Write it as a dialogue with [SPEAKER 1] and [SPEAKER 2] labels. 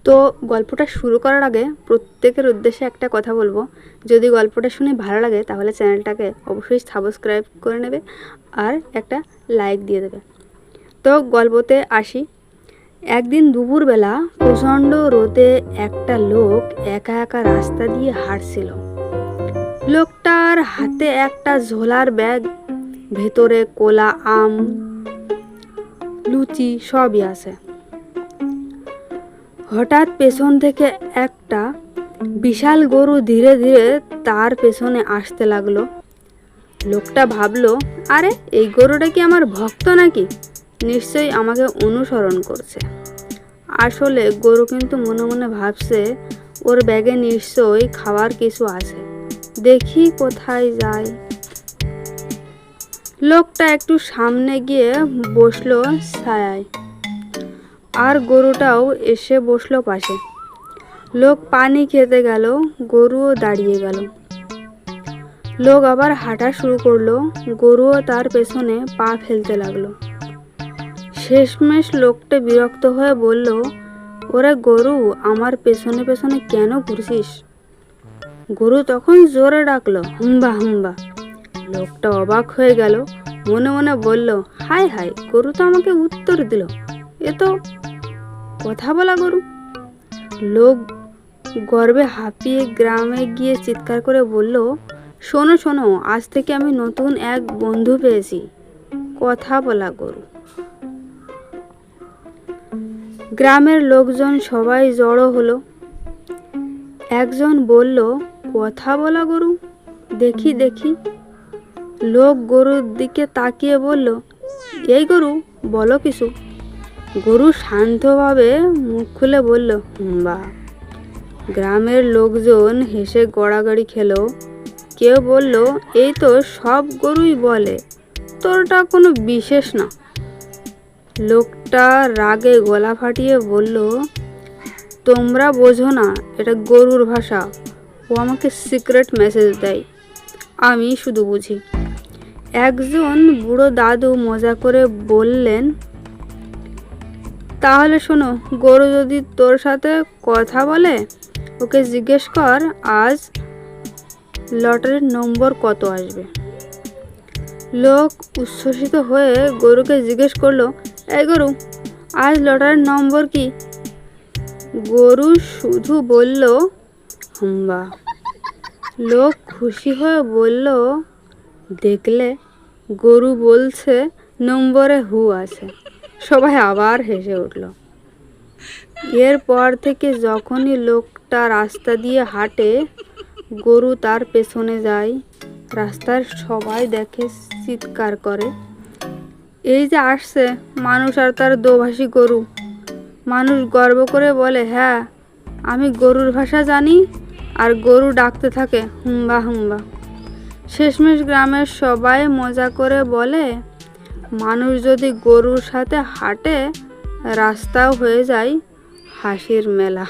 [SPEAKER 1] তো গল্পটা শুরু করার আগে প্রত্যেকের উদ্দেশ্যে একটা কথা বলবো, যদি গল্পটা শুনে ভালো লাগে তাহলে চ্যানেলটাকে অবশ্যই সাবস্ক্রাইব করে নেবে আর একটা লাইক দিয়ে দেবে। তো গল্পতে আসি। একদিন দুপুরবেলা প্রচণ্ড রোদে একটা লোক একা একা রাস্তা দিয়ে হাঁটছিল। লোকটার হাতে একটা ঝোলার ব্যাগ, ভেতরে কোলা আম, লুচি সবই আছে। হঠাৎ পেছন থেকে একটা বিশাল গরু ধীরে ধীরে তার পেছনে আসতে লাগলো। লোকটা ভাবলো, আরে এই গরুটা কি আমার ভক্ত নাকি? নিশ্চয়ই আমাকে অনুসরণ করছে। আসলে গরু কিন্তু মনে মনে ভাবছে, ওর ব্যাগে নিশ্চয়ই খাবার কিছু আছে, দেখি কোথায় যায়। লোকটা একটু সামনে গিয়ে বসলো ছায়ায়, আর গরুটাও এসে বসলো পাশে। লোক পানি খেতে গেল, গরুও দাঁড়িয়ে গেল। লোক আবার হাঁটা শুরু করলো, গরুও তার পেছনে পা ফেলতে লাগলো। শেষমেশ লোকটা বিরক্ত হয়ে বলল, ওরে গরু, আমার পেছনে পেছনে কেন ঘুরছিস? গরু তখন জোরে ডাকলো, হুম্বা হুম্বা। লোকটা অবাক হয়ে গেল, মনে মনে বলল, হায় হায়, গরু তো আমাকে উত্তর দিল, এ তো কথা বলা গরু। লোক গর্বে হাঁপিয়ে গ্রামে গিয়ে চিৎকার করে বলল, শোনো শোনো, আজ থেকে আমি নতুন এক বন্ধু পেয়েছি, কথা বলা গরু। গ্রামের লোকজন সবাই জড়ো হলো। একজন বলল, কথা বলা গরু, দেখি দেখি। লোক গরুর দিকে তাকিয়ে বলল, এই গরু, বলো কিছু। গরু শান্তভাবে মুখ খুলে বলল, হুম্বা। গ্রামের লোকজন হেসে গড়াগড়ি খেলো। কেউ বলল, এই তো সব গরুই বলে, তোরটা কোনো বিশেষ না। লোকটা রাগে গলা ফাটিয়ে বলল, তোমরা বোঝো না, এটা গরুর ভাষা, ও আমাকে সিক্রেট মেসেজ দেয়, আমি শুধু বুঝি। একজন বুড়ো দাদু মজা করে বললেন, তাহলে শোনো, গরু যদি তোর সাথে কথা বলে, ওকে জিজ্ঞেস কর আজ লটারির নম্বর কত আসবে। লোক উচ্ছ্বসিত হয়ে গরুকে জিজ্ঞেস করলো, এই গরু, আজ লটারির নম্বর কি? গরু শুধু বলল, হুম্বা। লোক খুশি হয়ে বলল, দেখলে, গরু বলছে নম্বরে হু আছে। সবাই আবার হেসে উঠল। এরপর থেকে যখনই লোকটা রাস্তা দিয়ে হাঁটে, গরু তার পেছনে যায়। রাস্তার সবাই দেখে, চিৎকার করে, এই যে আসছে মানুষ আর তার দোভাষী গরু। মানুষ গর্ব করে বলে, হ্যাঁ, আমি গরুর ভাষা জানি। আর গরু ডাকতে থাকে, হুম্বা হুম্বা। শেষমেশ গ্রামের সবাই মজা করে বলে, মানুষ যদি গরুর সাথে হাঁটে, রাস্তাও হয়ে যায় হাসির মেলা।